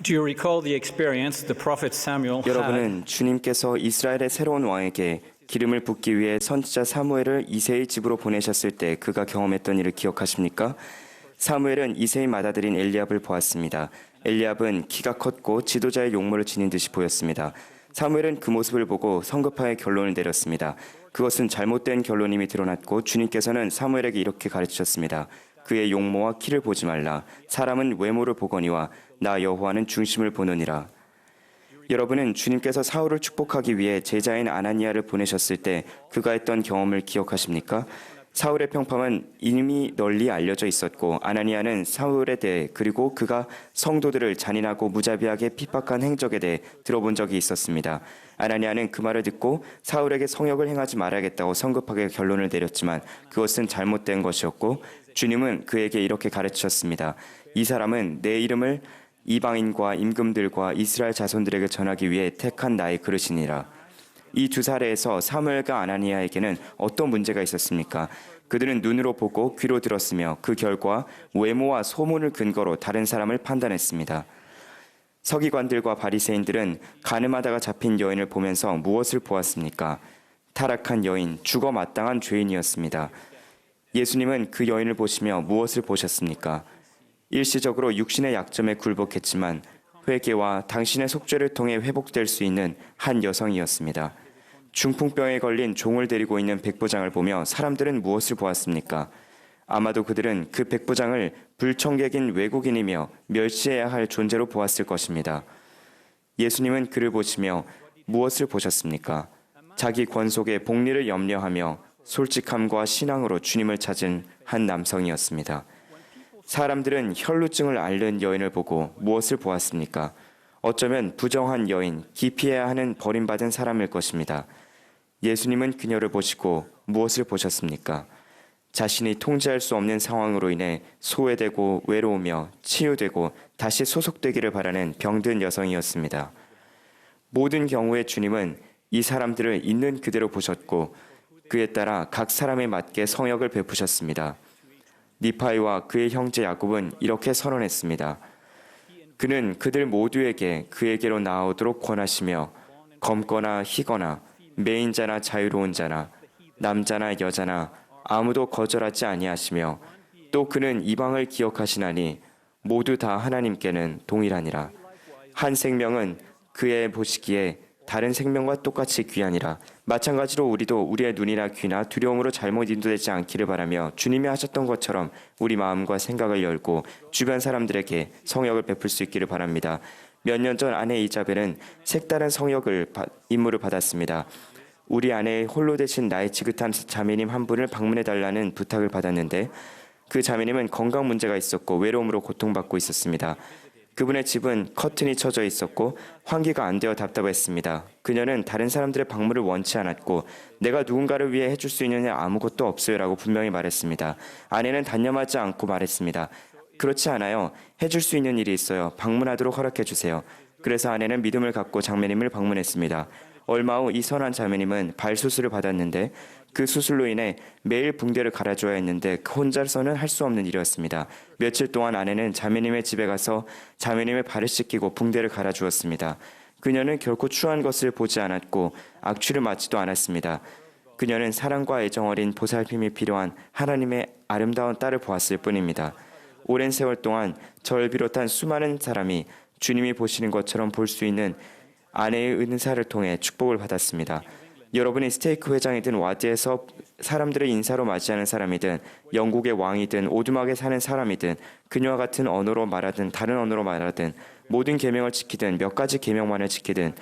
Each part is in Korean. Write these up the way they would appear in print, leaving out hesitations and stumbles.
Do you recall the experience the prophet Samuel had? 여러분은 주님께서 이스라엘의 새로운 왕에게 기름을 붓기 위해 선지자 사무엘을 이새의 집으로 보내셨을 때 그가 경험했던 일을 기억하십니까? 사무엘은 이새의 맏아들인 엘리압을 보았습니다. 엘리압은 키가 컸고 지도자의 용모를 지닌 듯이 보였습니다. 사무엘은 그 모습을 보고 성급하게 결론을 내렸습니다. 그것은 잘못된 결론임이 드러났고 주님께서는 사무엘에게 이렇게 가르치셨습니다. 그의 용모와 키를 보지 말라. 사람은 외모를 보거니와 나 여호와는 중심을 보느니라. 여러분은 주님께서 사울을 축복하기 위해 제자인 아나니아를 보내셨을 때 그가 했던 경험을 기억하십니까? 사울의 평판은 이미 널리 알려져 있었고 아나니아는 사울에 대해 그리고 그가 성도들을 잔인하고 무자비하게 핍박한 행적에 대해 들어본 적이 있었습니다. 아나니아는 그 말을 듣고 사울에게 성역을 행하지 말아야겠다고 성급하게 결론을 내렸지만 그것은 잘못된 것이었고 주님은 그에게 이렇게 가르치셨습니다. 이 사람은 내 이름을 이방인과 임금들과 이스라엘 자손들에게 전하기 위해 택한 나의 그릇이니라. 이 두 사례에서 사무엘과 아나니아에게는 어떤 문제가 있었습니까? 그들은 눈으로 보고 귀로 들었으며 그 결과 외모와 소문을 근거로 다른 사람을 판단했습니다. 서기관들과 바리새인들은 가늠하다가 잡힌 여인을 보면서 무엇을 보았습니까? 타락한 여인, 죽어 마땅한 죄인이었습니다. 예수님은 그 여인을 보시며 무엇을 보셨습니까? 일시적으로 육신의 약점에 굴복했지만 회개와 당신의 속죄를 통해 회복될 수 있는 한 여성이었습니다. 중풍병에 걸린 종을 데리고 있는 백부장을 보며 사람들은 무엇을 보았습니까? 아마도 그들은 그 백부장을 불청객인 외국인이며 멸시해야 할 존재로 보았을 것입니다. 예수님은 그를 보시며 무엇을 보셨습니까? 자기 권속의 복리를 염려하며 솔직함과 신앙으로 주님을 찾은 한 남성이었습니다. 사람들은 혈루증을 앓는 여인을 보고 무엇을 보았습니까? 어쩌면 부정한 여인, 기피해야 하는 버림받은 사람일 것입니다. 예수님은 그녀를 보시고 무엇을 보셨습니까? 자신이 통제할 수 없는 상황으로 인해 소외되고 외로우며 치유되고 다시 소속되기를 바라는 병든 여성이었습니다. 모든 경우에 주님은 이 사람들을 있는 그대로 보셨고 그에 따라 각 사람에 맞게 성역을 베푸셨습니다. 니파이와 그의 형제 야곱은 이렇게 선언했습니다. 그는 그들 모두에게 그에게로 나아오도록 권하시며 검거나 희거나 매인자나 자유로운 자나 남자나 여자나 아무도 거절하지 아니하시며 또 그는 이방을 기억하시나니 모두 다 하나님께는 동일하니라. 한 생명은 그의 보시기에 다른 생명과 똑같이 귀하니라. 마찬가지로 우리도 우리의 눈이나 귀나 두려움으로 잘못 인도되지 않기를 바라며 주님이 하셨던 것처럼 우리 마음과 생각을 열고 주변 사람들에게 성역을 베풀 수 있기를 바랍니다. 몇 년 전 아내 이자벨은 색다른 성역을 임무를 받았습니다. 우리 아내의 홀로 되신 나의 지긋한 자매님 한 분을 방문해달라는 부탁을 받았는데 그 자매님은 건강 문제가 있었고 외로움으로 고통받고 있었습니다. 그분의 집은 커튼이 쳐져 있었고 환기가 안 되어 답답했습니다. 그녀는 다른 사람들의 방문을 원치 않았고 내가 누군가를 위해 해줄 수 있는 일 아무것도 없어요 라고 분명히 말했습니다. 아내는 단념하지 않고 말했습니다. 그렇지 않아요. 해줄 수 있는 일이 있어요. 방문하도록 허락해 주세요. 그래서 아내는 믿음을 갖고 장모님을 방문했습니다. 얼마 후 이 선한 자매님은 발 수술을 받았는데 그 수술로 인해 매일 붕대를 갈아줘야 했는데 혼자서는 할 수 없는 일이었습니다. 며칠 동안 아내는 자매님의 집에 가서 자매님의 발을 씻기고 붕대를 갈아주었습니다. 그녀는 결코 추한 것을 보지 않았고 악취를 맡지도 않았습니다. 그녀는 사랑과 애정 어린 보살핌이 필요한 하나님의 아름다운 딸을 보았을 뿐입니다. 오랜 세월 동안 저를 비롯한 수많은 사람이 주님이 보시는 것처럼 볼 수 있는 아내의 은사를 통해 축복을 받았습니다. 여러분이 스테이크 회장이든 와디에서 사람들을 인사로 맞이하는 사람이든 영국의 왕이든 오두막에 사는 사람이든 그녀와 같은 언어로 말하든 다른 언어로 말하든 모든 계명을 지키든 몇 가지 계명만을 지키든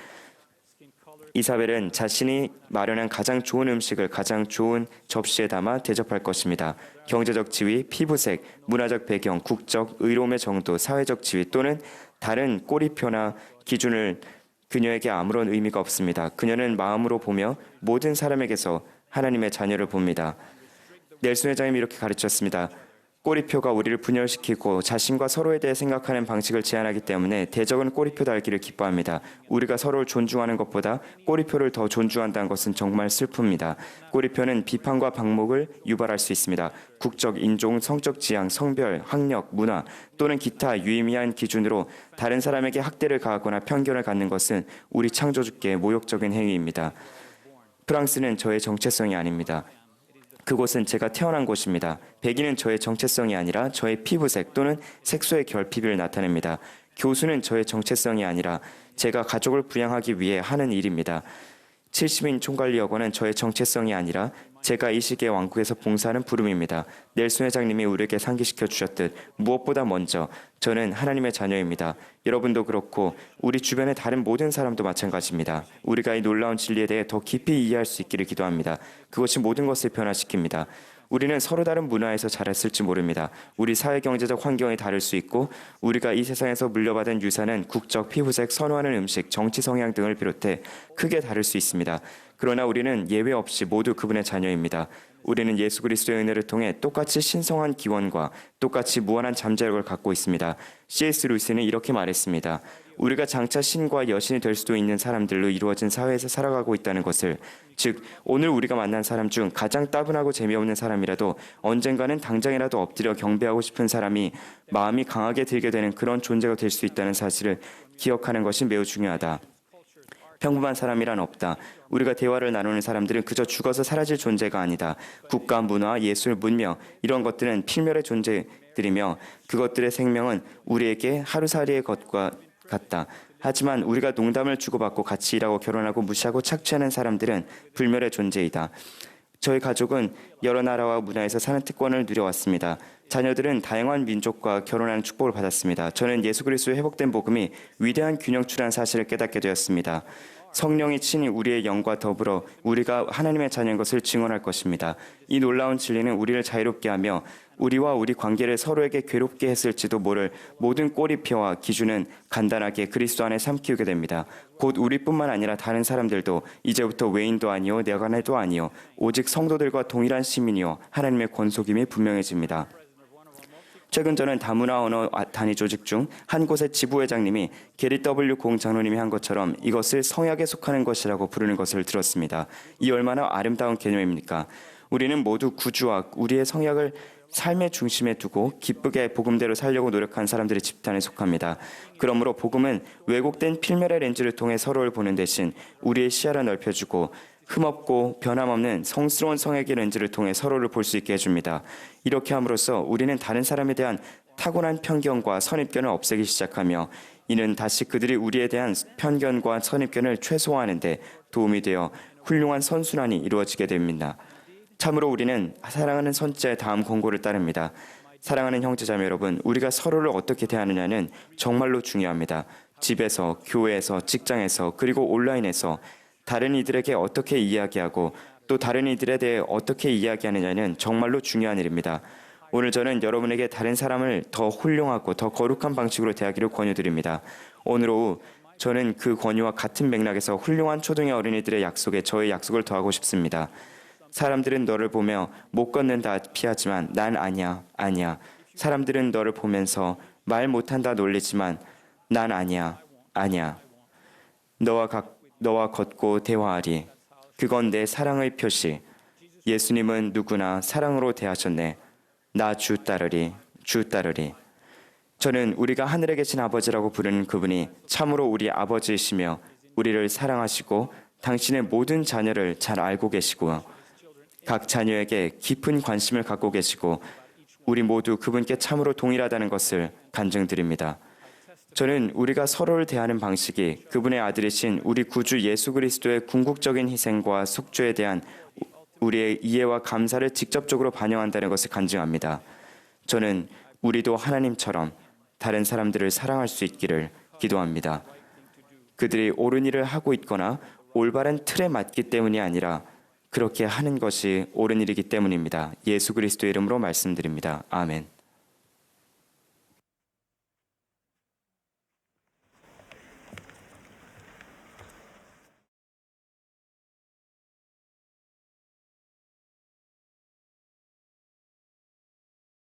이사벨은 자신이 마련한 가장 좋은 음식을 가장 좋은 접시에 담아 대접할 것입니다. 경제적 지위, 피부색, 문화적 배경, 국적, 의로움의 정도, 사회적 지위 또는 다른 꼬리표나 기준을 그녀에게 아무런 의미가 없습니다. 그녀는 마음으로 보며 모든 사람에게서 하나님의 자녀를 봅니다. 넬슨 회장님이 이렇게 가르쳤습니다. 꼬리표가 우리를 분열시키고 자신과 서로에 대해 생각하는 방식을 제한하기 때문에 대적은 꼬리표 달기를 기뻐합니다. 우리가 서로를 존중하는 것보다 꼬리표를 더 존중한다는 것은 정말 슬픕니다. 꼬리표는 비판과 방목을 유발할 수 있습니다. 국적, 인종, 성적 지향, 성별, 학력, 문화 또는 기타 유의미한 기준으로 다른 사람에게 학대를 가하거나 편견을 갖는 것은 우리 창조주께 모욕적인 행위입니다. 프랑스는 저의 정체성이 아닙니다. 그곳은 제가 태어난 곳입니다. 백인은 저의 정체성이 아니라 저의 피부색 또는 색소의 결핍을 나타냅니다. 교수는 저의 정체성이 아니라 제가 가족을 부양하기 위해 하는 일입니다. 70인 총괄리역원은 저의 정체성이 아니라 제가 이 시기의 왕국에서 봉사하는 부름입니다. 넬슨 회장님이 우리에게 상기시켜 주셨듯 무엇보다 먼저 저는 하나님의 자녀입니다. 여러분도 그렇고 우리 주변의 다른 모든 사람도 마찬가지입니다. 우리가 이 놀라운 진리에 대해 더 깊이 이해할 수 있기를 기도합니다. 그것이 모든 것을 변화시킵니다. 우리는 서로 다른 문화에서 자랐을지 모릅니다. 우리 사회 경제적 환경이 다를 수 있고 우리가 이 세상에서 물려받은 유산은 국적, 피부색, 선호하는 음식, 정치 성향 등을 비롯해 크게 다를 수 있습니다. 그러나 우리는 예외 없이 모두 그분의 자녀입니다. 우리는 예수 그리스도의 은혜를 통해 똑같이 신성한 기원과 똑같이 무한한 잠재력을 갖고 있습니다. C.S. 루이스는 이렇게 말했습니다. 우리가 장차 신과 여신이 될 수도 있는 사람들로 이루어진 사회에서 살아가고 있다는 것을, 즉 오늘 우리가 만난 사람 중 가장 따분하고 재미없는 사람이라도 언젠가는 당장이라도 엎드려 경배하고 싶은 사람이 마음이 강하게 들게 되는 그런 존재가 될 수 있다는 사실을 기억하는 것이 매우 중요하다. 평범한 사람이란 없다. 우리가 대화를 나누는 사람들은 그저 죽어서 사라질 존재가 아니다. 국가, 문화, 예술, 문명 이런 것들은 필멸의 존재들이며 그것들의 생명은 우리에게 하루살이의 것과 같다. 하지만 우리가 농담을 주고받고 같이 일하고 결혼하고 무시하고 착취하는 사람들은 불멸의 존재이다. 저희 가족은 여러 나라와 문화에서 사는 특권을 누려왔습니다. 자녀들은 다양한 민족과 결혼하는 축복을 받았습니다. 저는 예수 그리스도의 회복된 복음이 위대한 균형추라는 사실을 깨닫게 되었습니다. 성령이 친히 우리의 영과 더불어 우리가 하나님의 자녀인 것을 증언할 것입니다. 이 놀라운 진리는 우리를 자유롭게 하며 우리와 우리 관계를 서로에게 괴롭게 했을지도 모를 모든 꼬리표와 기준은 간단하게 그리스도 안에 삼키우게 됩니다. 곧 우리뿐만 아니라 다른 사람들도 이제부터 외인도 아니요 내관에도 아니요 오직 성도들과 동일한 시민이요 하나님의 권속임이 분명해집니다. 최근 저는 다문화 언어 단위 조직 중 한 곳의 지부회장님이 게리 W. 공 장로님이 한 것처럼 이것을 성약에 속하는 것이라고 부르는 것을 들었습니다. 이 얼마나 아름다운 개념입니까? 우리는 모두 구주와 우리의 성약을 삶의 중심에 두고 기쁘게 복음대로 살려고 노력한 사람들의 집단에 속합니다. 그러므로 복음은 왜곡된 필멸의 렌즈를 통해 서로를 보는 대신 우리의 시야를 넓혀주고 흠없고 변함없는 성스러운 성액의 렌즈를 통해 서로를 볼 수 있게 해줍니다. 이렇게 함으로써 우리는 다른 사람에 대한 타고난 편견과 선입견을 없애기 시작하며 이는 다시 그들이 우리에 대한 편견과 선입견을 최소화하는 데 도움이 되어 훌륭한 선순환이 이루어지게 됩니다. 참으로 우리는 사랑하는 선지자의 다음 권고를 따릅니다. 사랑하는 형제자매 여러분, 우리가 서로를 어떻게 대하느냐는 정말로 중요합니다. 집에서, 교회에서, 직장에서, 그리고 온라인에서 다른 이들에게 어떻게 이야기하고 또 다른 이들에 대해 어떻게 이야기하느냐는 정말로 중요한 일입니다. 오늘 저는 여러분에게 다른 사람을 더 훌륭하고 더 거룩한 방식으로 대하기를 권유드립니다. 오늘 오후 저는 그 권유와 같은 맥락에서 훌륭한 초등의 어린이들의 약속에 저의 약속을 더하고 싶습니다. 사람들은 너를 보며 못 걷는다 피하지만 난 아니야. 사람들은 너를 보면서 말 못한다 놀리지만 난 아니야. 너와 걷고 대화하리. 그건 내 사랑의 표시. 예수님은 누구나 사랑으로 대하셨네. 나 주 따르리. 저는 우리가 하늘에 계신 아버지라고 부르는 그분이 참으로 우리 아버지이시며 우리를 사랑하시고 당신의 모든 자녀를 잘 알고 계시고 각 자녀에게 깊은 관심을 갖고 계시고 우리 모두 그분께 참으로 동일하다는 것을 간증드립니다. 저는 우리가 서로를 대하는 방식이 그분의 아들이신 우리 구주 예수 그리스도의 궁극적인 희생과 속죄에 대한 우리의 이해와 감사를 직접적으로 반영한다는 것을 간증합니다. 저는 우리도 하나님처럼 다른 사람들을 사랑할 수 있기를 기도합니다. 그들이 옳은 일을 하고 있거나 올바른 틀에 맞기 때문이 아니라 그렇게 하는 것이 옳은 일이기 때문입니다. 예수 그리스도의 이름으로 말씀드립니다. 아멘.